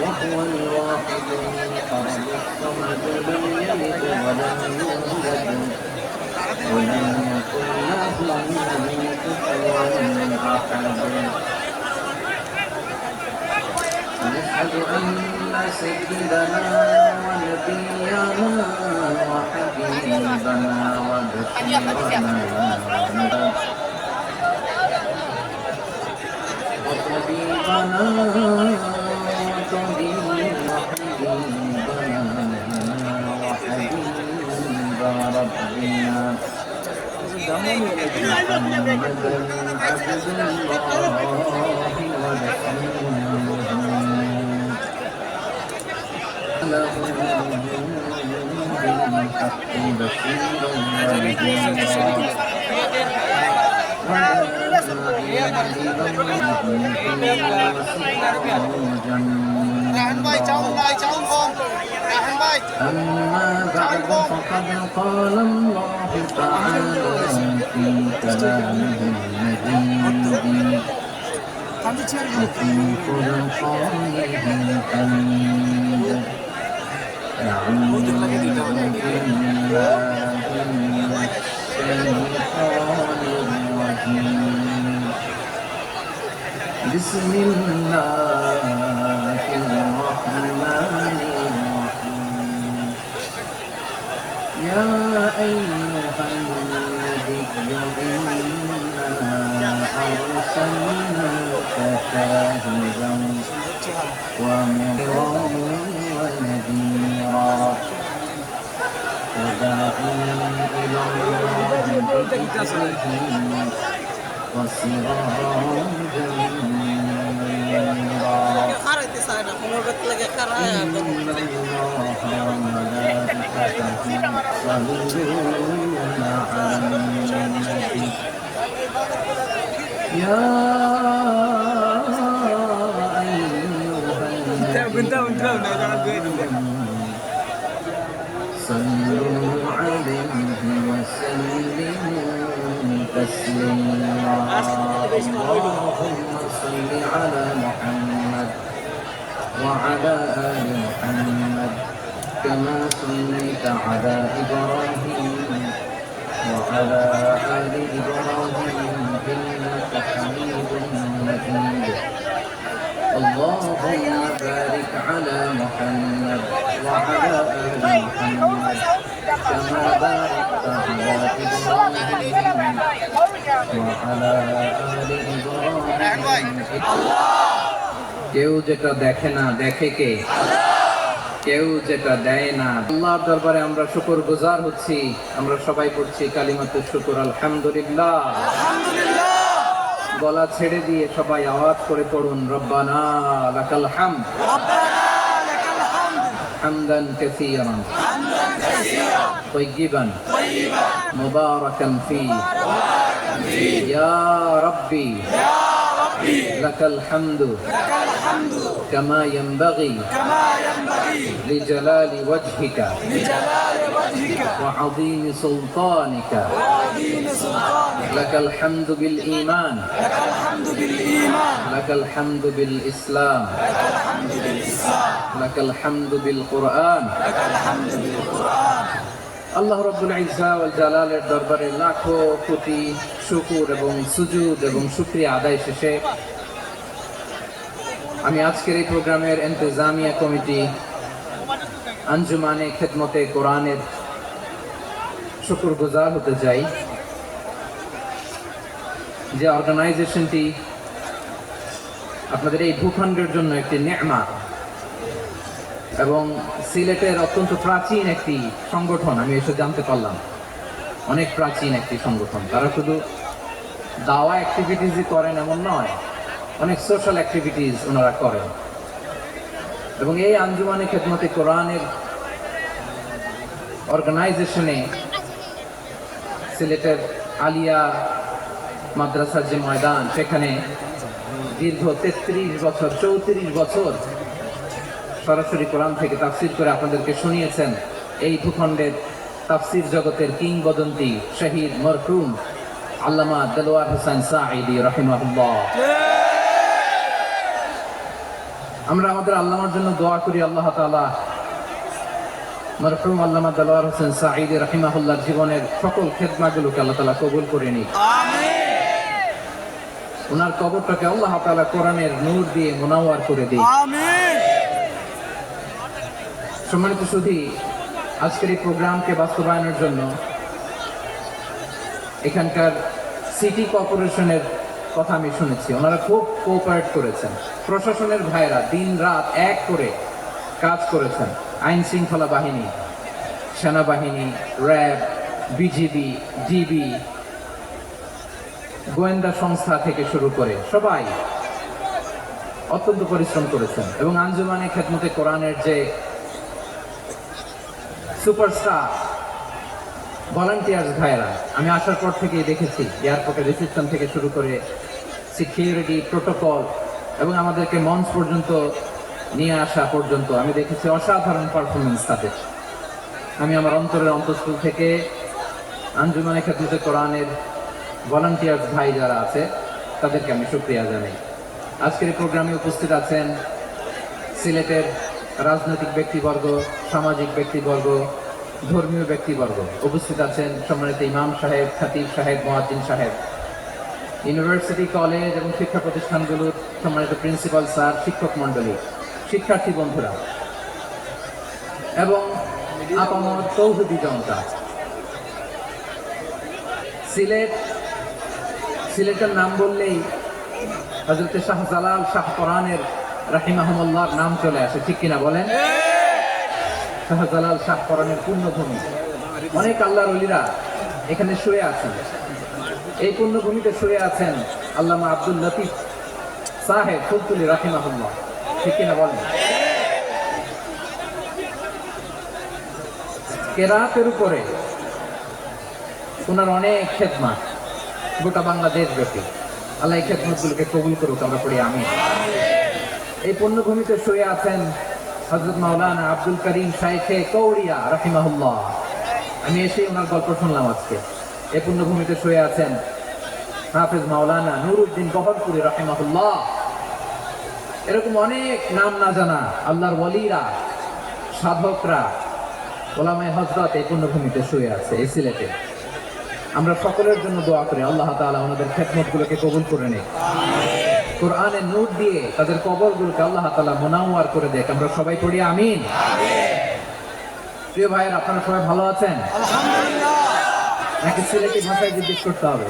وهو الواحد الأحد الصمد لم يلد ولم يولد ولم يكن له كفوا أحد ونشهد أن سيدنا ونبينا وحبيبنا وبشيرنا وطبيبنا وطبيب وحبيب ربنا محمدا عبد الله ورسوله له بالحق بشيرا أما بعد فقد قال الله تعالى في كلامه المجيد وفي فرقانه الحميد أعوذ بالله من الشيطان الرجيم بسم الله الرحمن الرحيم يا أيها النبي إنا أرسلناك شاهدا ومنذرا ونذيرا وداعيا إلى الله بإذنه وسراجا منيرا إن الله وملائكته يصلون على النبي يا صلوا عليه وسلموا تسليما اللهم صل على محمد وعلى آل محمد كما صليت على إبراهيم وعلى آل إبراهيم إنك حميد مجيد اللهم بارك على محمد وعلى آل محمد كما باركت على إبراهيم وعلى آل إبراهيم কেউ যেটা দেখে না দেখে কে? কেউ যেটা দেয় না। আল্লাহর দরবারে আমরা শুকরগুজার হচ্ছি। আমরা সবাই পড়ছি কালিমাতুশ শুকর আলহামদুলিল্লাহ। গলা ছেড়ে দিয়ে সবাই আওয়াজ করে পড়ুন রব্বানা লাকাল হামদ হামদান কাসীরান তাইয়িবান মুবারাকান ফি ইয়া রাব্বি লাকাল হামদু কামা ইয়ানবাগি লিজালালি ওয়াজহিকা وعظيم سلطانك لك الحمد بالإيمان لك الحمد بالإسلام لك الحمد بالقرآن আল্লাহ রাব্বুল ইজ্জা ওয়াল জালালের দরবারে লাখো কোটি শুকর এবং সুজুদ এবং শুকরিয়া আদায় শেষে আমি আজকের এই প্রোগ্রামের ইন্তেজামিয়া কমিটি আঞ্জুমানে খেদমতে কোরআনের শুকরগুজার হতে চাই যে অর্গানাইজেশনটি আপনাদের এই ভূখণ্ডের জন্য একটি নেয়ামত এবং সিলেটের অত্যন্ত প্রাচীন একটি সংগঠন। আমি এসে জানতে পারলাম অনেক প্রাচীন একটি সংগঠন। তারা শুধু দাওয়া অ্যাক্টিভিটিসই করেন এমন নয়, অনেক সোশ্যাল অ্যাক্টিভিটিস ওনারা করেন। এবং এই আঞ্জুমানে খেদমতে কোরআনের অর্গানাইজেশনে সিলেটের আলিয়া মাদ্রাসার যে ময়দান, সেখানে দীর্ঘ 34 বছর সরাসরি কোরআন থেকে তাফসির করে আপনাদেরকে শুনিয়েছেন এই ভূখণ্ডের তাফসির জগতের কিংবদন্তি শহীদ মরহুম আল্লামা দেলোয়ার হোসেন সাঈদী রাহিমাহুল্লাহ। আমরা আমাদের আল্লামার জন্য দোয়া করি, আল্লাহ তাআলা মরহুম আল্লামা দেলোয়ার হোসেন সাঈদী রাহিমাহুল্লাহর জীবনের সকল খেদমাগুলোকে আল্লাহ তাআলা কবুল করে নিক। ওনার কবরটাকে আল্লাহ তাআলা কোরআনের নূর দিয়ে মুনাওয়ার করে দিক। সম্মানিত সুধী, আজকের এই প্রোগ্রামকে বাস্তবায়নের জন্য এখানকার সিটি কর্পোরেশনের কথা আমি শুনেছি, ওনারা খুব কোঅপারেট করেছেন। প্রশাসনের ভাইরা দিন রাত এক করে কাজ করেছেন। আইন শৃঙ্খলা বাহিনী, সেনাবাহিনী, র্যাব, বিজিবি, ডিবি, গোয়েন্দা সংস্থা থেকে শুরু করে সবাই অত্যন্ত পরিশ্রম করেছেন। এবং আঞ্জুমানে খেদমতে কোরআনের যে সুপারস্টার ভলান্টিয়ার্স ভাইরা, আমি আসার পর থেকেই দেখেছি এয়ারপোর্টের রিসেপশন থেকে শুরু করে সিকিউরিটি প্রোটোকল এবং আমাদেরকে মঞ্চ পর্যন্ত নিয়ে আসা পর্যন্ত আমি দেখেছি অসাধারণ পারফরমেন্স তাদের। আমি আমার অন্তরের অন্তঃস্থল থেকে আঞ্জুমানে খেদমতে কোরআনের ভলান্টিয়ার্স ভাই যারা আছে তাদেরকে আমি শুকরিয়া জানাই। আজকের এই প্রোগ্রামে উপস্থিত আছেন সিলেটের রাজনৈতিক ব্যক্তিবর্গ, সামাজিক ব্যক্তিবর্গ, ধর্মীয় ব্যক্তিবর্গ। উপস্থিত আছেন সম্মানিত ইমাম সাহেব, খতিব সাহেব, মুয়াজ্জিন সাহেব, ইউনিভার্সিটি, কলেজ এবং শিক্ষা প্রতিষ্ঠানগুলোর সম্মানিত প্রিন্সিপাল স্যার, শিক্ষক মন্ডলী, শিক্ষার্থী বন্ধুরা এবং আপামর তৌহিদি জনতা। সিলেটের নাম বললেই হযরত শাহজালাল শাহ কোরআনের রাহিমাহুল্লাহর নাম চলে আসে, ঠিক কিনা বলেন? শাহজালাল শাহ কোরআনের পুণ্যভূমি। অনেক আল্লাহর ওলিরা এখানে শুয়ে আছেন। এই পুণ্যভূমিতে শুয়ে আছেন আল্লামা আব্দুল লতিফ সাহেব ফুলতুলি রাহিমাহুল্লাহ, ঠিক কিনা বলেন? কেরাতের উপরে ওনার অনেক খেদমত গোটা বাংলাদেশ ব্যাপী। আল্লাহ এই খেদমতগুলোকে কবুল করুক, আমরা পড়ি আমিন। এই পুণ্যভূমিতে শুয়ে আছেন হযরত মাওলানা আব্দুল করিম শাইখে কৌড়িয়া রাহিমাহুল্লাহ। আমি এসে ওনার গল্প শুনলাম আজকে। এই পুণ্যভূমিতে শুয়ে আছেন হাফেজ মাওলানা নুরউদ্দিন বহরপুরি রাহিমাহুল্লাহ। এরকম অনেক নাম না জানা আল্লাহর ওয়ালিরা, সাধকরা, ওলামায়ে হযরত এই পুণ্যভূমিতে শুয়ে আছে এই সিলেটে। আমরা সকলের জন্য দোয়া করি আল্লাহ তাআলা ওনাদের খেদমতগুলোকে কবুল করে নেয়, কোরআনের নূর দিয়ে তাদের কবরগুলোকে আল্লাহ তাআলা মুনাওয়ার করে দেয়। আমরা সবাই পড়ি আমিন। প্রিয় ভাইয়ের, আপনারা সবাই ভালো আছেন? আলহামদুলিল্লাহ। নাকি সিলেটি ভাষায় জিজ্ঞেস করতে হবে?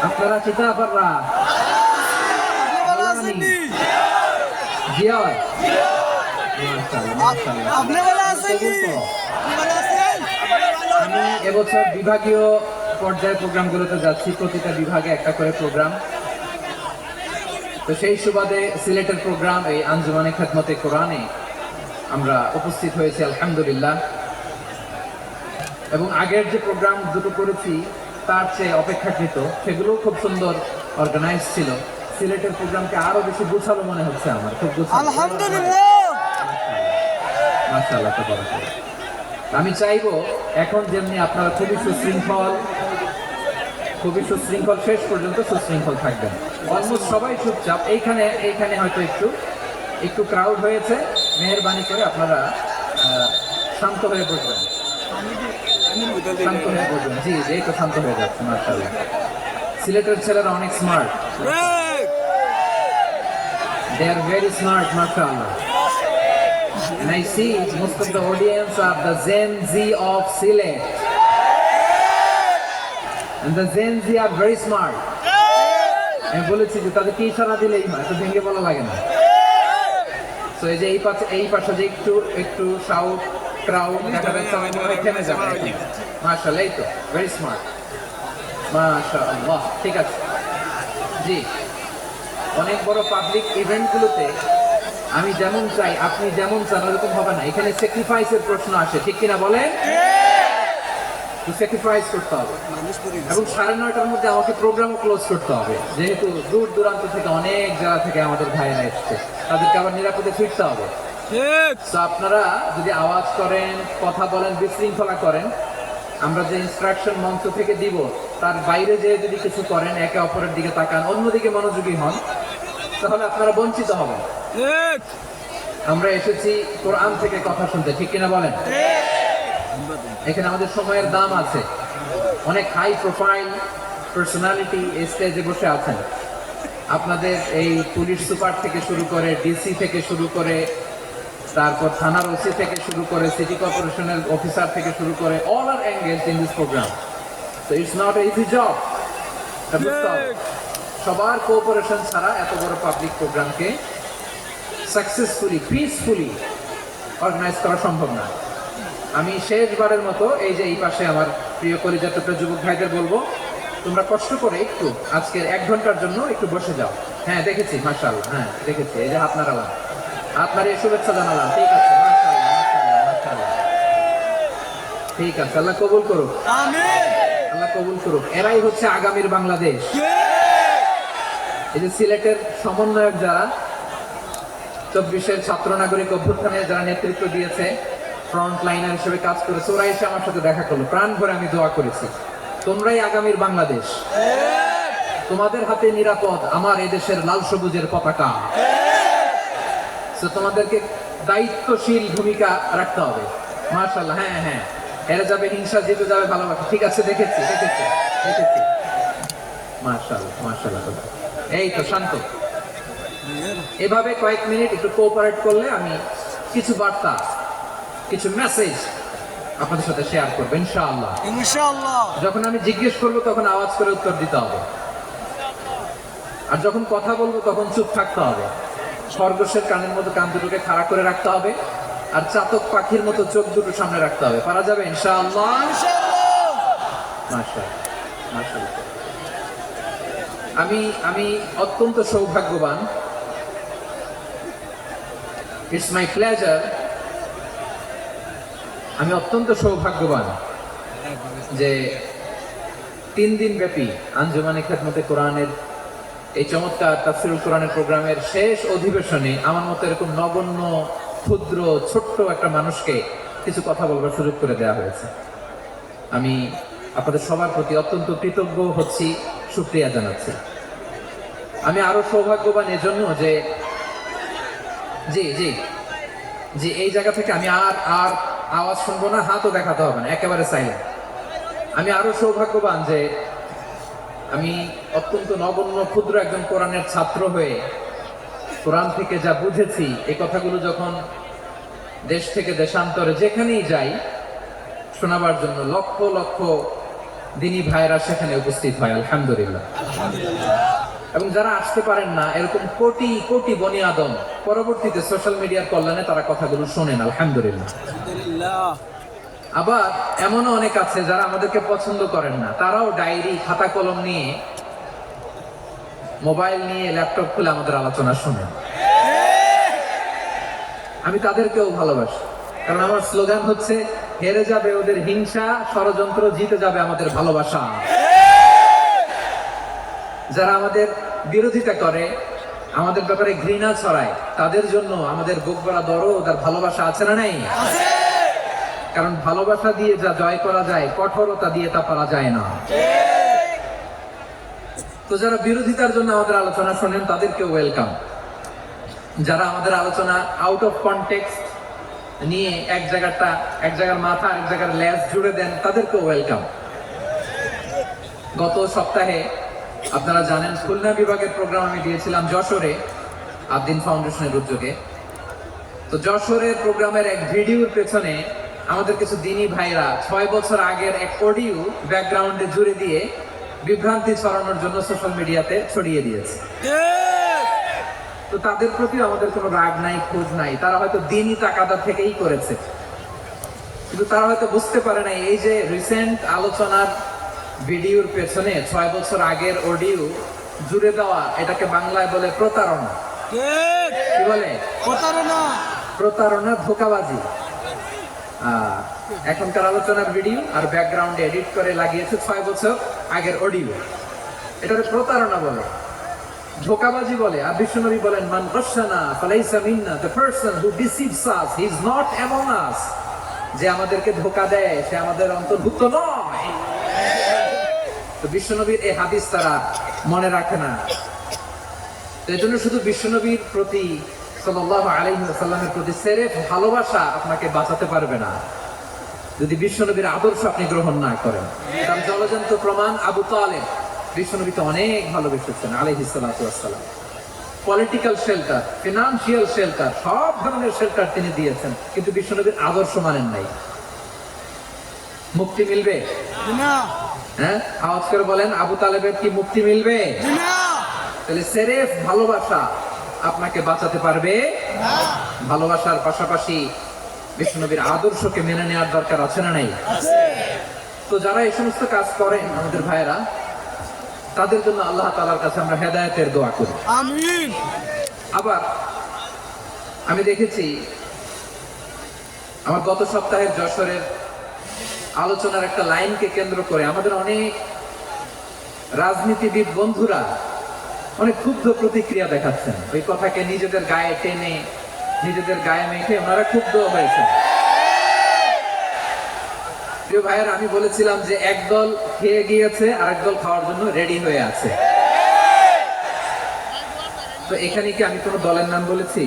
আপনারা চিতাপাররা জিয়া, আমি এবছর বিভাগীয় পর্যায়ে প্রোগ্রামগুলোতে যাচ্ছি, প্রতিটা বিভাগে একটা করে প্রোগ্রাম। তো সেই সুবাদে সিলেটের প্রোগ্রাম এই আঞ্জুমানে খেদমতে কোরআনে আমরা উপস্থিত হয়েছি আলহামদুলিল্লাহ। এবং আগের যে প্রোগ্রাম দুটো করেছি তার চেয়ে অপেক্ষাকৃত সেগুলো খুব সুন্দর অর্গানাইজ ছিল। সিলেটের প্রোগ্রামকে আরো বেশি গুছালো মনে হচ্ছে আমার, খুব গুছালো আলহামদুলিল্লাহ, মাশাআল্লাহ। আমি চাইবো এখন যেমনি আপনারা খুবই সুশৃঙ্খল শেষ পর্যন্ত সুশৃঙ্খল থাকবেন। অলমোস্ট সবাই চুপচাপ, এইখানে হয়তো একটু ক্রাউড হয়েছে, মেহেরবানি করে আপনারা শান্ত হয়ে বসবেন, জি এই তো শান্ত হয়ে যাচ্ছে। মাশাআল্লাহ, সিলেটের ছেলেরা অনেক smart, they are very smart, মাশাআল্লাহ। And I see most of the audience are the Gen Z of Sylhet. And the Gen Z are very smart. আমি বলেছি যে তাদেরকে ইশারা দিলেই হয়, তো ভেঙে বলা লাগে না। তো এই যে এই পাশে যে একটু সাউথ ক্রাউড দেখা যাচ্ছে, থেমে যাবে। মাশাআল্লাহ, এই তো ভেরি স্মার্ট, মাশাআল্লাহ। ঠিক আছে জি, অনেক বড় পাবলিক ইভেন্টগুলোতে আমি যেমন চাই আপনি যেমন চান ওরকম হবে না। এখানে স্যাক্রিফাইসের প্রশ্ন আসে, ঠিক কিনা বলেন? স্যাক্রিফাইস করতে হবে এবং 9:30টার মধ্যে আমাকে প্রোগ্রামও ক্লোজ করতে হবে, যেহেতু দূর দূরান্ত থেকে অনেক জায়গা থেকে আমাদের ভাইয়েরা এসছে, তাদেরকে আবার নিরাপদে ফিরতে হবে। তো আপনারা যদি আওয়াজ করেন, কথা বলেন, বিশৃঙ্খলা করেন, আমরা যে ইনস্ট্রাকশন মঞ্চ থেকে দিব তার বাইরে যেয়ে যদি কিছু করেন, একে অপরের দিকে তাকান, অন্যদিকে মনোযোগী হন, তাহলে আপনারা বঞ্চিত হবেন। আমরা এসেছি কোরআন থেকে কথা শুনতে, ঠিক কিনা বলেন? এখানে আমাদের সময়ের দাম আছে। অনেক হাই প্রোফাইল পার্সোনালিটি এই স্টেজে বসে আছেন। আপনাদের এই পুলিশ সুপার থেকে শুরু করে, ডিসি থেকে শুরু করে, তারপর থানার ওসি থেকে শুরু করে, সিটি কর্পোরেশনের অফিসার থেকে শুরু করে, all are engaged in this programme. So it's not a easy job. সবার কোঅপারেশন ছাড়া এত বড় পাবলিক প্রোগ্রামকে সাকসেসফুলি, পিসফুলি অর্গানাইজ করা সম্ভব না। আমি শেষবারের মতো এই যে এই পাশে আমার প্রিয় কলিজার টুকরা যুবক ভাইদের বলবো, তোমরা কষ্ট করে একটু আজকের 1 ঘন্টার জন্য একটু বসে যাও। হ্যাঁ দেখেছি, মাশাআল্লাহ, হ্যাঁ দেখেছি, এই যে হাত নাড়ালাম, হাত নাড়িয়ে শুভেচ্ছা জানালাম। ঠিক আছে, মাশাআল্লাহ, মাশাআল্লাহ, মাশাআল্লাহ। ঠিক আছে, আল্লাহ কবুল করুক, আমিন, আল্লাহ কবুল করুক। এরাই হচ্ছে আগামীর বাংলাদেশ। এই যে সিলেটের সমন্বয়ক যারা 24-এর ছাত্র নাগরিক অভ্যুত্থানে যারা নেতৃত্ব দিয়েছে, ফ্রন্ট লাইনার হিসেবে কাজ করেছে, ওরা এসে আমার সাথে দেখা করলো। প্রাণ ভরে আমি দোয়া করেছি, তোমরাই আগামীর বাংলাদেশ, তোমাদের হাতে নিরাপদ আমার এদেশের লাল সবুজের পতাকা। তোমাদেরকে দায়িত্বশীল ভূমিকা রাখতে হবে। মাশাআল্লাহ, হ্যাঁ হ্যাঁ, হেরে যাবে হিংসা, জিতে যাবে ভালোবাসা। ঠিক আছে, দেখেছি দেখেছি দেখেছি। মাশাআল্লাহ, মাশাআল্লাহ। এই তো শান্ত। এভাবে কয়েক মিনিট একটু কোঅপারেট করলে আমি কিছু বার্তা, কিছু মেসেজ আপনাদের সাথে শেয়ার করবো ইনশাআল্লাহ। ইনশাআল্লাহ। যখন আমি জিজ্ঞেস করবো তখন আওয়াজ করে উত্তর দিতে হবে, আর যখন কথা বলবো তখন চুপ থাকতে হবে। খরগোশের কানের মতো কান দুটোকে খাড়া করে রাখতে হবে, আর চাতক পাখির মতো চোখ দুটো সামনে রাখতে হবে। পারা যাবে ইনশাআল্লাহ? মাশাআল্লাহ, মাশাআল্লাহ। আমি অত্যন্ত সৌভাগ্যবান। It's my pleasure. আমি অত্যন্ত সৌভাগ্যবান যে 3 দিন ব্যাপী আঞ্জুমানে খেদমতে কোরআনের এই চমৎকার তাফসীরুল কোরআনের প্রোগ্রামের শেষ অধিবেশনে আমার মতো এরকম নগণ্য, ক্ষুদ্র, ছোট্ট একটা মানুষকে কিছু কথা বলবার সুযোগ করে দেওয়া হয়েছে। আমি আপনাদের সবার প্রতি অত্যন্ত কৃতজ্ঞ হচ্ছি, শুকরিয়া জানাচ্ছি। আমি আরো সৌভাগ্যবান এজন্য যে জি জি জি এই জায়গা থেকে আমি আর আওয়াজ শুনবো না, হাতও দেখাতে হবে না, একেবারে সাইলেন্ট। আমি আরো সৌভাগ্যবান যে আমি অত্যন্ত নগণ্য, ক্ষুদ্র একজন কোরআনের ছাত্র হয়ে কোরআন থেকে যা বুঝেছি, এই কথাগুলো যখন দেশ থেকে দেশান্তরে যেখানেই যাই শোনাবার জন্য লক্ষ লক্ষ দিনী ভাইরা সেখানে উপস্থিত হয়, আলহামদুলিল্লাহ। এবং যারা আসতে পারেন না, এরকম কোটি কোটি বনি আদম পরবর্তীতে সোশ্যাল মিডিয়ার কল্যাণে তারা কথাগুলো শোনেন, আলহামদুলিল্লাহ। আবার এমনও অনেক আছে যারা আমাদেরকে পছন্দ করেন না, তারাও ডায়েরি, খাতা কলম নিয়ে, মোবাইল নিয়ে, ল্যাপটপ খুলে আমাদের আলোচনা শোনেন। আমি তাদেরকেও ভালোবাসি, কারণ আমার স্লোগান হচ্ছে, হেরে যাবে ওদের হিংসা, ষড়যন্ত্র, জিতে যাবে আমাদের ভালোবাসা। যারা আমাদের বিরোধিতা করে, আমাদের ব্যাপারে ঘৃণা ছড়ায়, তাদের জন্য আমাদের বুক ভরা দরদ আর ভালোবাসা আছে না নাই? কারণ ভালোবাসা দিয়ে যা জয় করা যায়, কঠোরতা দিয়ে তা পারা যায় না। তো যারা বিরোধিতার জন্য আমাদের আলোচনা শোনেন তাদেরকে ওয়েলকাম। যারা আমাদের আলোচনা আউট অফ কনটেক্সট নিয়ে এক জায়গার মাথা এক জায়গার লেজ জুড়ে দেন, তাদেরকে ওয়েলকাম। গত সপ্তাহে আপনারা জানেন খুলনা বিভাগের প্রোগ্রাম আমি দিয়েছিলাম যশোরে, আদ্দিন ফাউন্ডেশনের উদ্যোগে। তো যশোরের প্রোগ্রামের এক ভিডিওর পেছনে আমাদের কিছু দিনী ভাইরা 6 বছর আগের এক অডিও ব্যাকগ্রাউন্ডে জুড়ে দিয়ে বিভ্রান্তি ছড়ানোর জন্য সোশ্যাল মিডিয়াতে ছড়িয়ে দিয়েছে। তো তাদের প্রতি আমাদের কোনো রাগ নাই, খোঁজ নাই। তারা হয়তো দিনই তাকাদা থেকেই করেছে, কিন্তু তারা হয়তো বুঝতে পারে না এই যে রিসেন্ট আলোচনার ভিডিওর পেছনে 6 বছর আগের অডিও জুড়ে দেওয়া, এটাকে বাংলায় বলে প্রতারণা। কি বলে? প্রতারণা। প্রতারণা, ধোঁকাবাজি। এখনকার আলোচনার ভিডিও আর ব্যাকগ্রাউন্ডে এডিট করে লাগিয়েছে 6 বছর আগের অডিও। এটাকে প্রতারণা বলে, ধোঁকাবাজি বলে। আর বিশ্বনবী বলেন, মান গাশশানা ফালাইসা মিন্না, the person who deceives us he is not among us। যে আমাদেরকে ধোঁকা দেয় সে আমাদের অন্তর্ভুক্ত নয়। তো বিশ্বনবীর এই হাদিস তারা মনে রাখে না। তো এই জন্য শুধু বিশ্বনবীর প্রতি সাল্লাল্লাহু আলাইহি ওয়াসাল্লামের প্রতি সেরেফ ভালোবাসা আপনাকে বাঁচাতে পারবে না যদি বিশ্বনবীর আদর্শ আপনি গ্রহণ না করেন। তার জলজন্ত প্রমাণ আবু তালেব বিশ্বনবীকে অনেক ভালোবেসেছেন আলাইহিস সালাতু ওয়াস সালাম। পলিটিক্যাল শেল্টার, ফিনান্সিয়াল শেল্টার, সব ধরনের শেল্টার তিনি দিয়েছেন, কিন্তু বিশ্বনবীর আদর্শ মানেন নাই। মুক্তি মিলবে না, হ্যাঁ? আওয়াজ করে বলেন, আবু তালেবের কি মুক্তি মিলবে? না, তাহলে সেরেফ ভালোবাসা আপনাকে বাঁচাতে পারবে। ভালোবাসার পাশাপাশি বিশ্বনবীর আদর্শকে মেনে নেওয়ার দরকার আছে না নাই? আছে। তো যারা এই সমস্ত কাজ করেন আমাদের ভাইয়েরা, তাদের জন্য আল্লাহ তাআলার কাছে আমরা হেদায়েতের দোয়া করি। আমিন। আবার আমি দেখেছি আমার গত সপ্তাহের যশোরের আলোচনার একটা লাইনকে কেন্দ্র করে আমাদের অনেক রাজনীতিবিদ বন্ধুরা অনেক ক্ষুব্ধ প্রতিক্রিয়া দেখাচ্ছেন। ওই কথাকে নিজেদের গায়ে টেনে, নিজেদের গায়ে মেখে ওনারা ক্ষুব্ধ হয়েছেন। প্রিয় ভাইয়ের, আমি বলেছিলাম যে একদল খেয়ে গিয়েছে আর একদল খাওয়ার জন্য রেডি হয়ে আছে। তো এখানে কি আমি কোনো দলের নাম বলেছি?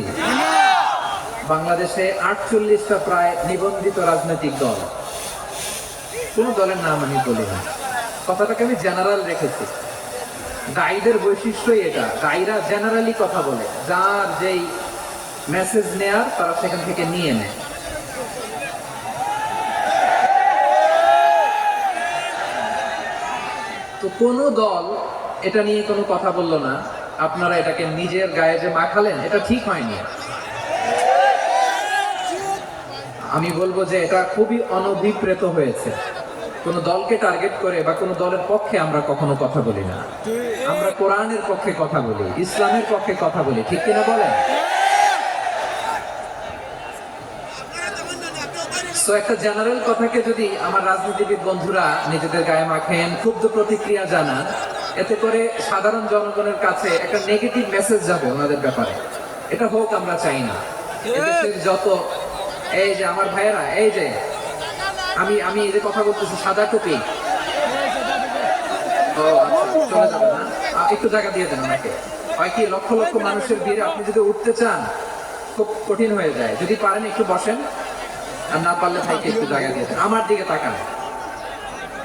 বাংলাদেশে 48টা প্রায় নিবন্ধিত রাজনৈতিক দল, কোন দলের নাম আমি বলি না। কথাটাকে আমি জেনারেল রেখেছি। গাইডের বৈশিষ্ট্যই এটা, গাইরা জেনারেলি কথা বলে, যার যেই মেসেজ নেয়ার তারা সেখান থেকে নিয়ে নেয়। তো কোন দল এটা নিয়ে কোনো কথা বললো না। আপনারা এটাকে নিজের গায়ে যে মাখালেন, এটা ঠিক হয়নি। আমি বলবো যে এটা খুবই অনভিপ্রেত হয়েছে। কোন দলকে টার্গেট করে বা কোন দলের পক্ষে আমরা কখনো কথা বলি না। আমরা কোরআনের পক্ষে কথা বলি, ইসলামের পক্ষে কথা বলি, ঠিক কিনা বলেন? তো একটা জেনারেল কথাকে যদি আমার রাজনীতিবিদ বন্ধুরা নিজেদের গায়ে মাখেন, ক্ষুব্ধ প্রতিক্রিয়া জানান, এতে করে সাধারণ জনগণের কাছে একটা নেগেটিভ মেসেজ যাবে ওনাদের ব্যাপারে। এটা হোক আমরা চাই না। এদেশের যত এই যে আমার ভাইয়েরা, এই যে আমি এই যে কথা বলতেছি, সাদা টুপি, ও আচ্ছা, চলে যাবে না, একটু জায়গা দিয়ে দেন ওনাকে। হয় কি, লক্ষ লক্ষ মানুষের ভিড়ে আপনি যদি উঠতে চান খুব কঠিন হয়ে যায়। যদি পারেন একটু বসেন, আর না পারলে ভাইকে একটু জায়গা দিয়ে দেন। আমার দিকে তাকান,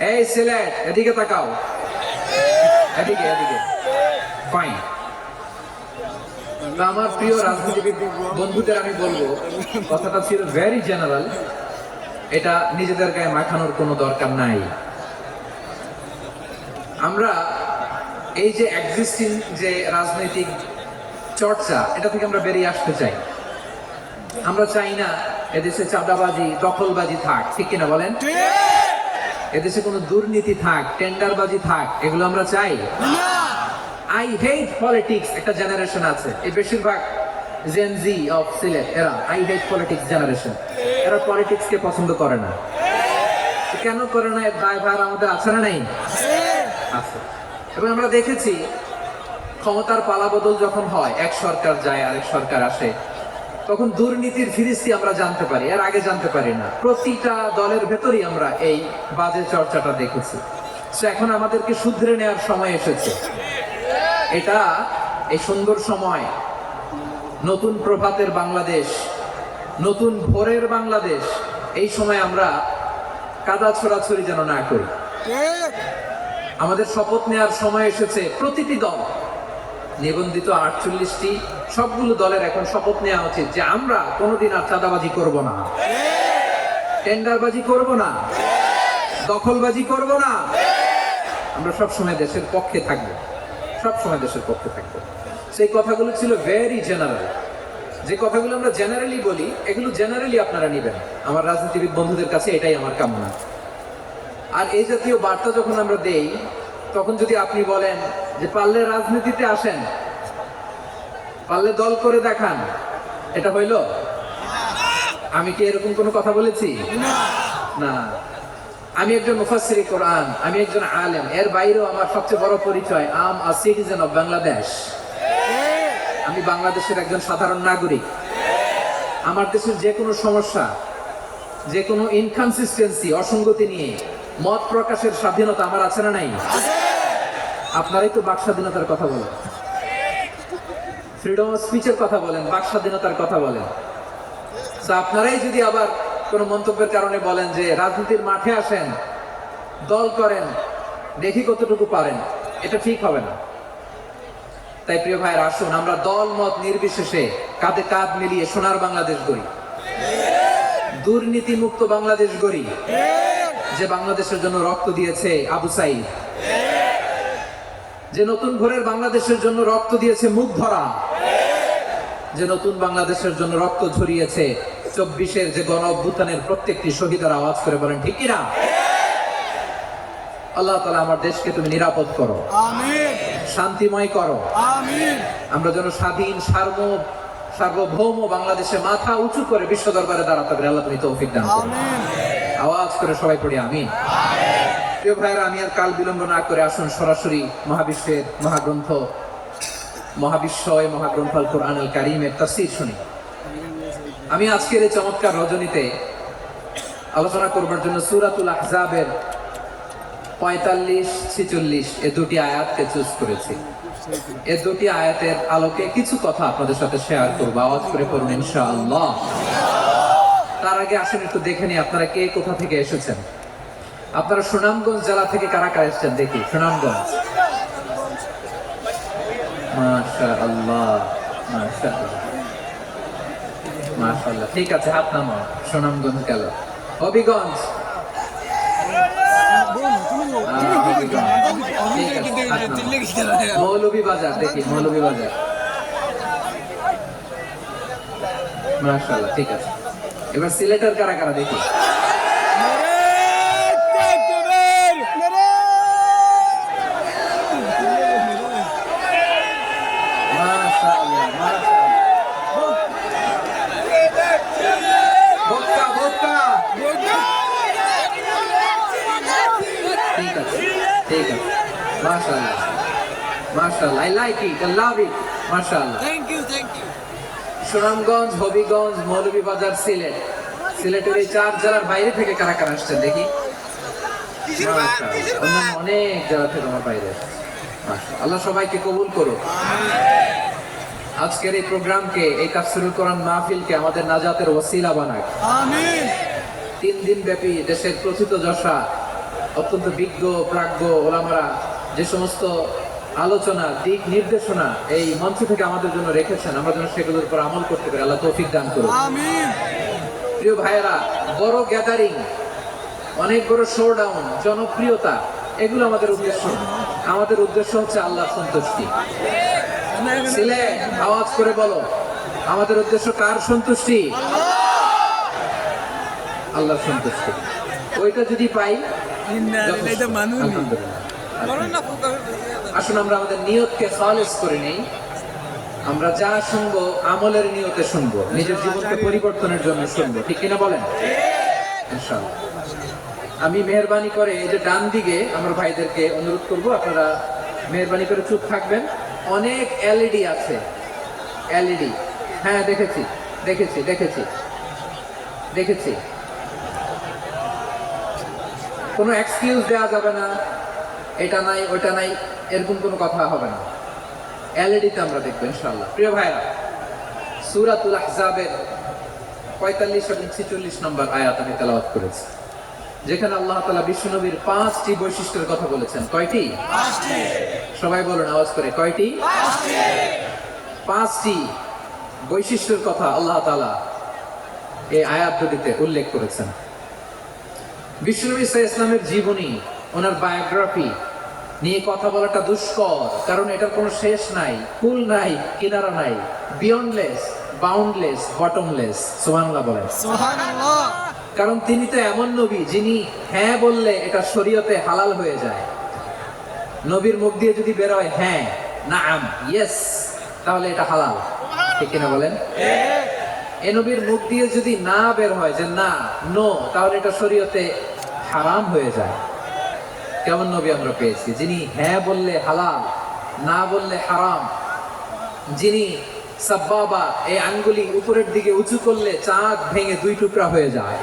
এই সিলেট এদিকে তাকাও, এদিকে এদিকে, ফাইন। আমার প্রিয় রাজনীতিবিদ বন্ধুদের আমি বলবো, কথাটা ছিল ভেরি জেনারেল, এটা নিজেদের গায়ে মাখানোর কোনো দরকার নাই। আমরা এই যে এক্সিস্টিং যে রাজনৈতিক চর্চা, এটা থেকে আমরা বেরিয়ে আসতে চাই। আমরা চাই না এদেশে চাঁদাবাজি, দখলবাজি থাক, ঠিক কিনা বলেন? এদেশে কোনো দুর্নীতি থাক, টেন্ডারবাজি থাক, এগুলো আমরা চাই। আই হেট পলিটিক্স একটা জেনারেশন আছে, এই বেশিরভাগ জেন জি অফ সিলেট, এরা আই হেট পলিটিক্স জেনারেশন। এরা পলিটিক্স কে পছন্দ করে না। কেন করে না? এর দায়ভার আমাদের আছে না নাই? আছে। এবং আমরা দেখেছি ক্ষমতার পালাবদল যখন হয়, এক সরকার যায় আরেক সরকার আসে, তখন দুর্নীতির ফিরিস্তি আমরা জানতে পারি, এর আগে জানতে পারি না। প্রতিটা দলের ভেতরই আমরা এই বাজে চর্চাটা দেখেছি। তো এখন আমাদেরকে শুধরে নেওয়ার সময় এসেছে। এটা এই সুন্দর সময়, নতুন প্রভাতের বাংলাদেশ, নতুন ভোরের বাংলাদেশ, এই সময় আমরা কাদা ছোড়াছড়ি যেন না করি। আমাদের শপথ নেওয়ার সময় এসেছে। প্রতিটি দল, নিবন্ধিত 48টি, সবগুলো দলের এখন শপথ নেওয়া উচিত যে আমরা কোনোদিন আর চাঁদাবাজি করব না, টেন্ডারবাজি করব না, দখলবাজি করব না। আমরা সবসময় দেশের পক্ষে থাকবো, সবসময় দেশের পক্ষে থাকবো। সেই কথাগুলো ছিল ভেরি জেনারেল। যে কথাগুলো আমরা জেনারেলি বলি, এগুলো জেনারেলি আপনারা নিবেন। আমার রাজনীতিবিদ বন্ধুদের কাছে এটাই আমার কামনা। আর এই জাতীয় বার্তা যখন আমরা দেই, তখন যদি আপনি বলেন যে পারলে রাজনীতিতে আসেন, পারলে দল করে দেখান, এটা হইল? আমি কি এরকম কোনো কথা বলেছি? না। আমি একজন মুফাসসিরে কোরআন, আমি একজন আলেম, এর বাইরেও আমার সবচেয়ে বড় পরিচয় আম আ সিটিজেন অফ বাংলাদেশ। আমি বাংলাদেশের একজন সাধারণ নাগরিক। আমার দেশের যে কোনো সমস্যা, যে কোনো ইনকনসিস্টেন্সি, অসঙ্গতি নিয়ে মত প্রকাশের স্বাধীনতা আমার আছে না নাই? আপনারাই তো বাক স্বাধীনতার কথা বলেন। ফ্রিডম অফ স্পিচের কথা বলেন, বাক স্বাধীনতার কথা বলেন। তো আপনারাই যদি আবার কোন মন্তব্যের কারণে বলেন যে রাজনীতির মাঠে আসেন, দল করেন, দেখি কতটুকু পারেন, এটা ঠিক হবে না। তাই প্রিয় ভাইয়ের, আসুন আমরা দল মত নির্বিশেষে কাঁধে কাঁধ মিলিয়ে সোনার বাংলাদেশ গড়ি, দুর্নীতি মুক্ত বাংলাদেশ গড়ি, যে বাংলাদেশের জন্য রক্ত দিয়েছে আবু সাইদ, যে নতুন ভোরের বাংলাদেশের জন্য রক্ত দিয়েছে মুখ ধরা, যে নতুন বাংলাদেশের জন্য রক্ত ঝরিয়েছে 24-এর যে গণ অভ্যুত্থানের প্রত্যেকটি শহীদের, আওয়াজ করে বলেন ঠিক কিনা? আল্লাহ তাআলা আমার দেশকে তুমি নিরাপদ করো, আমিন, শান্তিময় করো, আমিন। আমরা যেন স্বাধীন সার্বভৌম বাংলাদেশে মাথা উঁচু করে বিশ্ব দরবারে দাঁড়াতে পারি, আল্লাহ তুমি তৌফিক দান করো, আমিন। আওয়াজ করে সবাই পড়ি আমিন। প্রিয় ভাইরা, আমি আর কাল বিলম্ব না করে আসুন সরাসরি মহাবিশ্বের মহাগ্রন্থ মহাগ্রন্থ আল কোরআনুল কারীমের তাফসীর শুনি। আমি আজকের এই চমৎকার রজনীতে আলোচনা করবার জন্য সূরাতুল আহজাবের 45-46 এই দুটি আয়াতকে চুজ করেছি। এই দুটি আয়াতের আলোকে কিছু কথা আপনাদের সাথে শেয়ার করবো, আওয়াজ করে পড়ুন ইনশাআল্লাহ। তার আগে আসেন একটু দেখে নিই আপনারা কে কোথা থেকে এসেছেন। আপনারা সুনামগঞ্জ জেলা থেকে কারা কারা এসেছেন দেখি। সুনামগঞ্জ, মাশাআল্লাহ মাশাআল্লাহ মাশাআল্লাহ, ঠিক আছে, হাত নামাও। সুনামগঞ্জ গেল। হবিগঞ্জ, মৌলভীবাজার, দেখি মৌলভীবাজার, মাশাআল্লাহ, ঠিক আছে। এবার সিলেটের কারা কারা দেখি। মাশাআল্লাহ, I like it, I love it, মাশাআল্লাহ। Thank you. সুনামগঞ্জ, হবিগঞ্জ, মৌলভীবাজার, সিলেটের এই 4 জেলার বাইরে থেকে কারা কারা আসছেন দেখি। অনেক জেলা থেকে আমার বাইরে। মাশাআল্লাহ, আল্লাহ সবাইকে কবুল করুন। আজকের এই প্রোগ্রামকে, এই তাফসীরুল কোরআন মাহফিলকে আমাদের নাজাতের ওসিলা বানাক, আমিন। 3 দিন ব্যাপী দেশের প্রথিত যশা অত্যন্ত বিজ্ঞ প্রাজ্ঞ ওলামারা যে সমস্ত আলোচনা, দিক নির্দেশনা এই মঞ্চ থেকে আমাদের জন্য রেখেছেন, আমরা যেন সেগুলোর উপর আমল করতে পারি, আল্লাহ তৌফিক দান করুন, আমিন। প্রিয় ভাইয়েরা, বড় গ্যাদারিং, অনেক বড় শোডাউন, জনপ্রিয়তা, এগুলো আমাদের উদ্দেশ্য। আমাদের উদ্দেশ্য হচ্ছে আল্লাহর সন্তুষ্টি। সিলেট, আওয়াজ করে বলো, আমাদের উদ্দেশ্য কার সন্তুষ্টি? আল্লাহর সন্তুষ্টি। ওইটা যদি পাই, আসুন আমরা আমাদের নিয়তকে খালেস করে নেই। আমরা যা শুনবো আমলের নিয়তে শুনবো, নিজের জীবনকে পরিবর্তনের জন্য শুনবো, ঠিক কিনা বলেন? ইনশাআল্লাহ। আমি মেহরবানি করে এই যে ডান দিকে আমার ভাইদেরকে অনুরোধ করবো, আপনারা মেহরবানি করে চুপ থাকবেন। অনেক এলইডি আছে, এলইডি, হ্যাঁ দেখেছি। কোনো এক্সকিউজ দেওয়া যাবে না, এটা নাই ওটা নাই, এরকম কোনো কথা হবে না। এলইডিতে আমরা দেখবো ইনশাআল্লাহ। প্রিয় ভাইরা, সূরাতুল আহজাবের 45 এবং 46 নম্বর আয়াত আমি তেলাওয়াত করেছি, যেখানে আল্লাহ তাআলা বিশ্বনবীর 5টি বৈশিষ্ট্যের কথা বলেছেন। কয়টি? 5টি। সবাই বলুন আওয়াজ করে, কয়টি? 5টি। 5টি বৈশিষ্ট্যের কথা আল্লাহ তাআলা এই আয়াত দুটিতে উল্লেখ করেছেন। বিশ্বনবী সাল্লাল্লাহু আলাইহি ওয়াসাল্লামের জীবনী, ওনার বায়োগ্রাফি নিয়ে কথা বলাটা দুষ্কর, কারণ এটার কোনো শেষ নাই, কুল নাই, কিনারা নাই, বিয়ন্ডলেস, বাউন্ডলেস, বটমলেস। সুবহানাল্লাহ বলেন। সুবহানাল্লাহ। কারণ তিনি তো এমন নবী যিনি হ্যাঁ বললে এটা শরীয়তে হালাল হয়ে যায়। নবীর মুখ দিয়ে যদি বের হয় হ্যাঁ, নাআম, ইয়েস, তাহলে এটা হালাল, ঠিক কিনা বলেন? এ নবীর মুখ দিয়ে যদি না বের হয় যে না, নো, তাহলে এটা শরীয়তে হারাম হয়ে যায়। কেমন নবী আমরা পেয়েছি, যিনি হ্যাঁ বললে হালাল, না বললে হারাম, যিনি সাব্বাবা, এই আঙ্গুলি উপরের দিকে উঁচু করলে চাঁদ ভেঙে 2 টুকরা হয়ে যায়,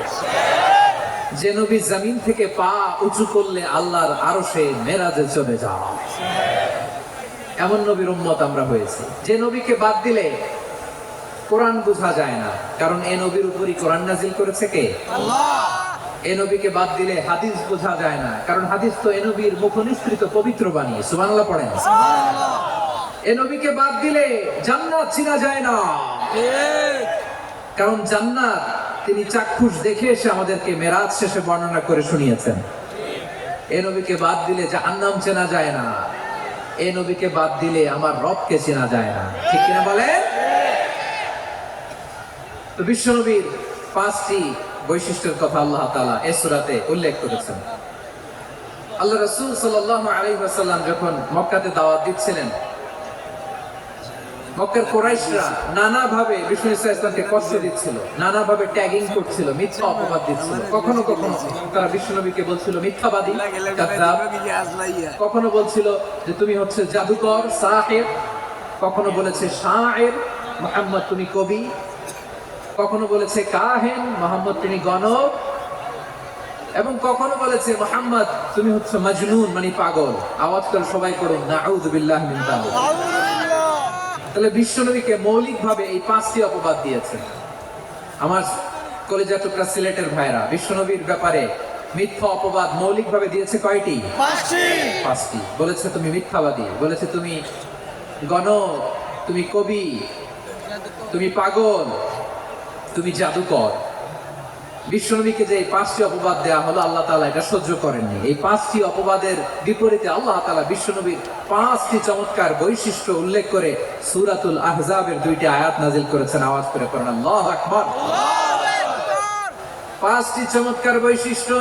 যে নবী জমিন থেকে পা উঁচু করলে আল্লাহর আরশে মেরাজে চলে যায়। এমন নবীর উম্মত আমরা হয়েছি যে নবীকে বাদ দিলে কোরআন বোঝা যায় না, কারণ এই নবীর উপরই কোরআন নাজিল করেছে কে? আল্লাহ। এই নবীকে বাদ দিলে হাদিস বোঝা যায় না, কারণ হাদিস তো এই নবীর মুখ নিঃসৃত পবিত্র বাণী। সুবহানাল্লাহ পড়েন। সুবহানাল্লাহ। এই নবীকে বাদ দিলে জান্নাত চিনা যায় না, কারণ জান্নাত তিনি চাক্ষুষ দেখে এসে আমাদেরকে মেরাজ শেষে বর্ণনা করে শুনিয়েছেন। এই নবীকে বাদ দিলে জাহান্নাম চেনা যায় না, এই নবীকে বাদ দিলে আমার রবকে চেনা যায় না। ঠিক কিনা বলেন? তো বিশ্বনবীর 5টি বৈশিষ্ট্যের কথা আল্লাহ তাআলা এই সূরাতে উল্লেখ করেছেন। আল্লাহ রাসূল সাল্লাল্লাহু আলাইহি ওয়াসাল্লাম যখন মক্কাতে দাওয়াত দিচ্ছিলেন, মক্কার কুরাইশরা নানাভাবে বিষ্ণু ইসলামকে কষ্ট দিচ্ছিল, নানাভাবে ট্যাগিং করছিল, মিথ্যা অপবাদ দিচ্ছিল। কখনো কখনো তারা বিশ্বনবীকে বলছিল মিথ্যাবাদী, কাযযাব। কখনো বলছিল যে তুমি হচ্ছে জাদুকর, সাহির। কখনো বলেছে শায়ের, মুহাম্মদ তুমি কবি। কখনো বলেছে কাহিন, মুহাম্মদ তুমি গণক। এবং কখনো বলেছে মুহাম্মদ তুমি হচ্ছে মাজনুন, মানে পাগল। আওয়াজ করে সবাই করুন নাউযু বিল্লাহি মিন যালিক। তাহলে বিশ্বনবীকে মৌলিকভাবে এই 5টি অপবাদ দিয়েছেন। আমার কলেজা টুকরা সিলেটের ভাইরা, বিশ্বনবীর ব্যাপারে মিথ্যা অপবাদ মৌলিকভাবে দিয়েছে কয়টি? 5টি। বলেছে তুমি মিথ্যাবাদী, বলেছে তুমি গণক, তুমি কবি, তুমি পাগল, তুমি জাদুকর। বিশ্বনবীকে যে 5টি অপবাদ দেয়া হলো, আল্লাহ তাআলা এটা সহ্য করেননি। এই 5টি অপবাদের বিপরীতে আল্লাহ তাআলা বিশ্বনবীর 5টি চমৎকার বৈশিষ্ট্য উল্লেখ করে সূরাতুল আহজাবের 2টি আয়াত নাজিল করেছেন। আওয়াজ করে পড়েন আল্লাহু আকবার। 5টি চমৎকার বৈশিষ্ট্য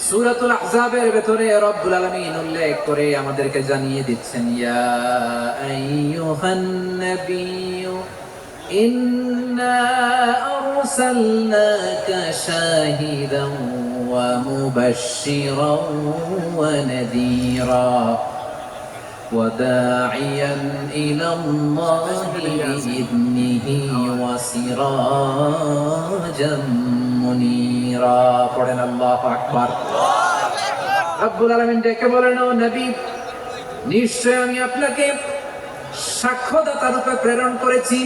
সূরাতুল আহজাবের ভেতরে রব্বুল আলামিন উল্লেখ করে আমাদেরকে জানিয়ে দিচ্ছেন, ইয়া আইয়ুহান নাবিয়্যু ইন্না আরসালনাকা শাহিদান ওয়া মুবাশশিরান ওয়া নাযীরা ওয়া দাঈয়ান ইলাল্লাহি বিইذনিহি ওয়া সিরাজাম মুনীরা। পড়েন আল্লাহু আকবার। রব্বুল আলামিন ডেকে বলেন, ও নবী, নিশ্চয় আমি আপনাকে সাক্ষ্যদাতা রূপে প্রেরণ করেছি,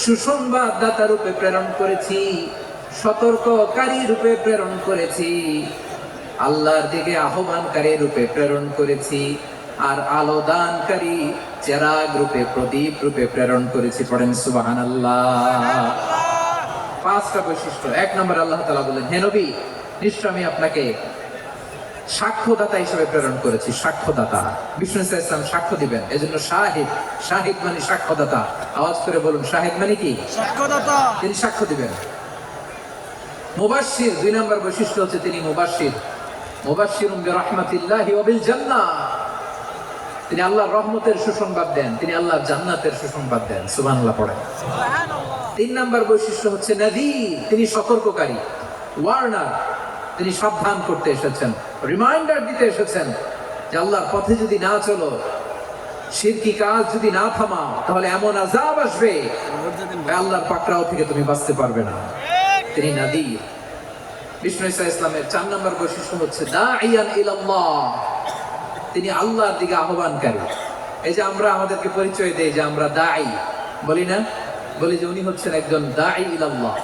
সুসংবাদদাতা রূপে প্রেরণ করেছি, সতর্ককারী রূপে প্রেরণ করেছি, আল্লাহর দিকে আহ্বানকারী রূপে প্রেরণ করেছি, আর আলো দানকারী চেরাগ রূপে, প্রদীপ রূপে প্রেরণ করেছি। পড়েন সুবহানাল্লাহ। 5টা বৈশিষ্ট্য। 1 নম্বর আল্লাহ তাআলা বলেন, হে নবী, নিশ্চয় আমি আপনাকে সাক্ষ্যদাতা হিসেবে প্রেরণ করেছি। সাক্ষ্যদাতা, বিষ্ণু ইসলাম সাক্ষ্য দিবেন, এজন্য শাহিদ। শাহিদ মানে সাক্ষ্যদাতা। আওয়াজ করে বলুন, শাহিদ মানে কি? সাক্ষ্যদাতা। তিনি সাক্ষ্য দিবেন। মুবাশশির, 2 নম্বর বৈশিষ্ট্য হচ্ছে তিনি মুবাশশির। মুবাশশিরুম বিরাহমাতিল্লাহি ওয়া বিল জান্নাহ। তিনি আল্লাহর রহমতের সুসংবাদ দেন, তিনি আল্লাহর জান্নাতের সুসংবাদ দেন। সুবহানাল্লাহ পড়েন। সুবহানাল্লাহ। 3 নম্বর বৈশিষ্ট্য হচ্ছে নাযীর, তিনি সতর্ককারী, ওয়ার্নার। তিনি সাবধান করতে এসেছেন, রিমাইন্ডার দিতে এসেছেন যে আল্লাহর পথে যদি না চলো, শিরকি কাজ যদি না থামাও, তাহলে এমন আযাব আসবে আল্লাহর পাকড়াও থেকে তুমি বাঁচতে পারবে না। তিনি নাযীর। বিষ্ণু ইসলামের 4 নম্বর বৈশিষ্ট্য হচ্ছে দাঈয়ান ইলাল্লাহ, তিনি আল্লাহর দিকে আহ্বানকারী। এই যে আমরা আমাদেরকে পরিচয় দেই যে আমরা দাঈ, বলি না? বলি যে উনি হচ্ছেন একজন দাঈ ইলাল্লাহ।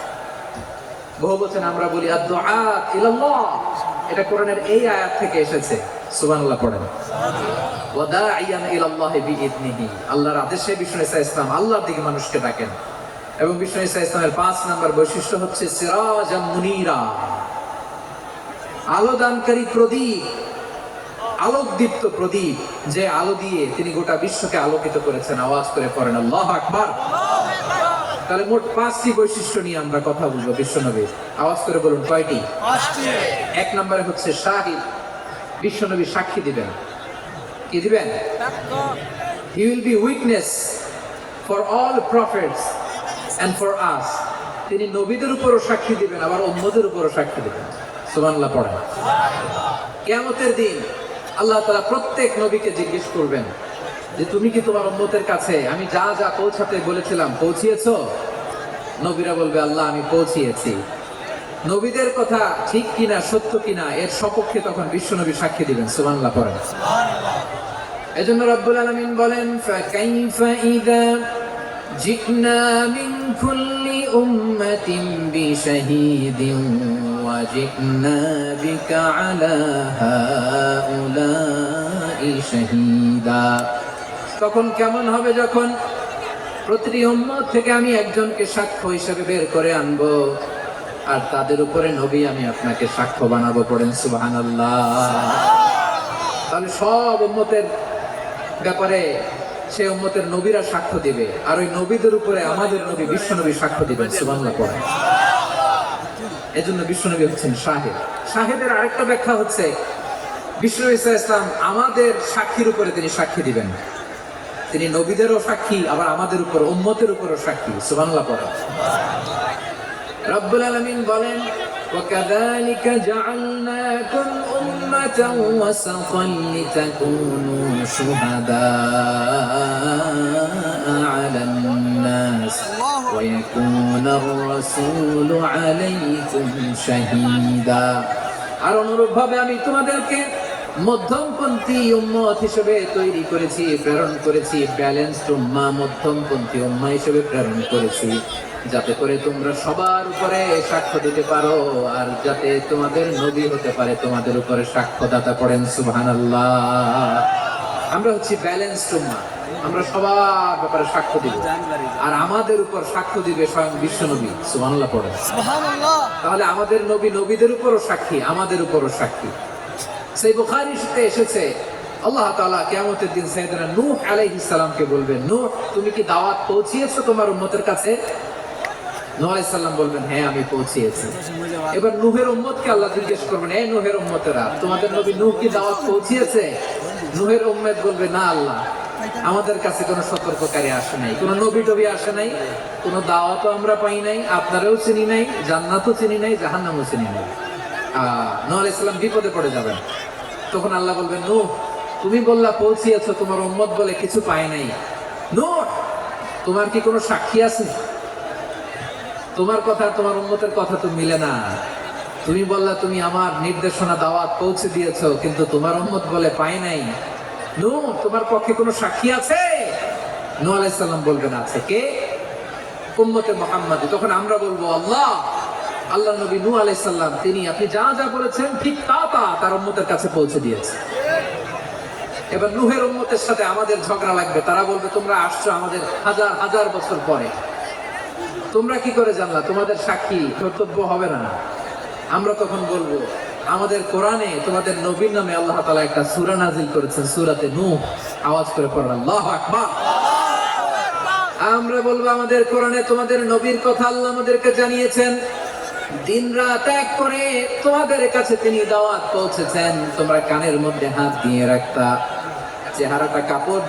বহুবচন আমরা বলি আদ-দুআত ইলাল্লাহ। এটা কোরআনের এই আয়াত থেকে এসেছে। সুবহানাল্লাহ পড়েন। ওয়া দাঈয়ান ইলাল্লাহি বিইذনিহি, আল্লাহর আদেশে বিষ্ণু ইসলাম আল্লাহর দিকে মানুষকে ডাকেন। এবং বিষ্ণু ইসলামের 5 নম্বর বৈশিষ্ট্য হচ্ছে সিরাজাম মুনীরা, আলোদানকারী প্রদীপ, আলোকদীপ্ত প্রদীপ, যে আলো দিয়ে তিনি গোটা বিশ্বকে আলোকিত করেছেন। আওয়াজ করে পড়েন আল্লাহু আকবার। তাহলে মোট 5টি বৈশিষ্ট্য নিয়ে আমরা কথা বলবো বিশ্বনবীর। আওয়াজ করে বলুন কয়টি? 5টি। 1 নম্বরে হচ্ছে শাহিদ, বিশ্বনবী সাক্ষী দিবেন। কি দিবেন? He will be witness for all prophets and for us. তিনি নবীদের উপরও সাক্ষী দিবেন, আবার উম্মতের উপরও সাক্ষী দিবেন। সুবহানাল্লাহ পড়েন। কিয়ামতের দিন আল্লাহ তাআলা প্রত্যেক নবীকে জিজ্ঞেস করবেন যে তুমি কি তোমার উম্মতের কাছে আমি যা যা পৌঁছাতে বলেছিলাম পৌঁছিয়েছো? নবীরা বলবে আল্লাহ আমি পৌঁছিয়েছি। নবীদের কথা ঠিক কিনা, সত্য কিনা, এর সপক্ষে তখন বিশ্বনবী সাক্ষী দিবেন। সুবহানাল্লাহ পড়েন। এজন্য রব্বুল আলামিন বলেন ফাকাইফা ইযা জি'না মিন কুল্লি উম্মাতিন বিশাহীদিন ওয়া জি'না বিকা আলা হাউলাই শাহীদা। তখন কেমন হবে যখন প্রতিটি উম্মত থেকে আমি একজনকে সাক্ষ্য হিসেবে বের করে আনবো, আর তাদের উপরে নবী আমি আপনাকে সাক্ষ্য বানাবো। পড়েন সুবহানাল্লাহ। তাহলে সব উম্মতের ব্যাপারে সে উম্মতের নবীরা সাক্ষ্য দিবে, আর ওই নবীদের উপরে আমাদের নবী বিশ্ব নবী সাক্ষ্য দিবেন। সুবহানাল্লাহ পড়েন। এজন্য বিশ্ব নবী হচ্ছেন শাহিদ। শাহিদের আরেকটা ব্যাখ্যা হচ্ছে বিশ্ব নবী সাল্লাল্লাহু আলাইহি ওয়াসাল্লাম আমাদের সাক্ষীর উপরে তিনি সাক্ষী দিবেন। তিনি নবীদেরও সাক্ষী, আবার আমাদের উপর উম্মতের উপরও সাক্ষী। সুবহানাল্লাহ পড়েন। রব্বুল আলামিন বলেন وَكَذَلِكَ جَعَلْنَاكُمْ أُمَّةً وَسَطًا لِتَكُونُوا شُهَدَاءَ عَلَى النَّاسِ وَيَكُونَ الرَّسُولُ عَلَيْكُمْ شَهِيدًا। আর অনুরূপভাবে আমি তোমাদেরকে মধ্যমপন্থী উম্মত হিসেবে তৈরি করেছি, প্রেরণ করেছি। ব্যালেন্সড উম্মাহ, মধ্যমপন্থী উম্মাহ হিসেবে প্রেরণ করেছি, যাতে করে তোমরা সবার উপরে সাক্ষ্য দিতে পারো, আর যাতে তোমাদের নবী হতে পারে তোমাদের উপরে সাক্ষ্যদাতা। পড়েন সুবহানাল্লাহ। আমরা হচ্ছি ব্যালেন্সড উম্মাহ, আমরা সবার ব্যাপারে সাক্ষ্য দিব, আর আমাদের উপর সাক্ষ্য দিবে স্বয়ং বিশ্ব নবী। সুবহানাল্লাহ পড়েন। তাহলে আমাদের নবী নবীদের উপরও সাক্ষী, আমাদের উপরও সাক্ষী। সেই বুখারীতে এসেছে আল্লাহ তাআলা কিয়ামতের দিন সাইয়েদনা নূহ আলাইহিস সালামকে বলবেন, নূহ তুমি কি দাওয়াত পৌঁছিয়েছো তোমার উম্মতের কাছে? নূহ আলাইহিস সালাম বলবেন, হ্যাঁ আমি পৌঁছিয়েছি। এবার নূহের উম্মতকে আল্লাহ জিজ্ঞেস করবেন, এই নূহের উম্মতেরা তোমাদের নবী নূহ কি দাওয়াত পৌঁছিয়েছে? নূহের উম্মত বলবে, না আল্লাহ, আমাদের কাছে কোনো সতর্ককারী আসে নাই, কোনো নবী টবি আসে নাই, কোনো দাওয়াতও আমরা পাই নাই, আপনারাও চিনি নাই, জান্নাতও চিনি নাই, জাহান্নামও চিনি নাই। নূহ আলাইহিস সালাম বিপদে পড়ে যাবেন। তখন আল্লাহ বলবেন, নূহ তুমি বললা পৌঁছিয়েছো, তোমার উম্মত বলে কিছু পায় নাই। নূহ তোমার কি কোনো সাক্ষী আছে? তোমার কথা তোমার উম্মতের কথা তো মিলে না। তুমি বললা তুমি আমার নির্দেশনা দাওয়াত পৌঁছে দিয়েছো, কিন্তু তোমার উম্মত বলে পায় নাই। নূহ তোমার পক্ষে কোনো সাক্ষী আছে? নূহ আলাইহিস সালাম বলবেন, আছে। কে? উম্মতে মুহাম্মাদী। তখন আমরা বলবো, আল্লাহ নবী নূহ আলাইহিস সালাম তিনি আপনি যা যা বলেছেন ঠিক তা তার উম্মতের কাছে পৌঁছে দিয়েছে। এবার নূহের উম্মতের সাথে আমাদের ঝগড়া লাগবে। তারা বলবে, তোমরা আসছো আমাদের হাজার হাজার বছর পরে, তোমরা কি করে জানলা? তোমাদের সাক্ষী কর্তব্য হবে না। আমরা তখন বলবো, আমাদের কোরআনে তোমাদের নবীর নামে আল্লাহ তাআলা একটা সূরা নাযিল করেছেন, সূরাতে নূহ। আওয়াজ করে পড়ুন আল্লাহু আকবার। আমরা বলবো, আমাদের কোরআনে তোমাদের নবীর কথা আল্লাহ আমাদেরকে জানিয়েছেন, দিন রাত এক করে তোমাদের কাছে তিনি দাওয়াত পৌঁছেছেন। তোমরা কানের মধ্যে হাত দিয়ে রাখতা, চেহারাটা কাপড়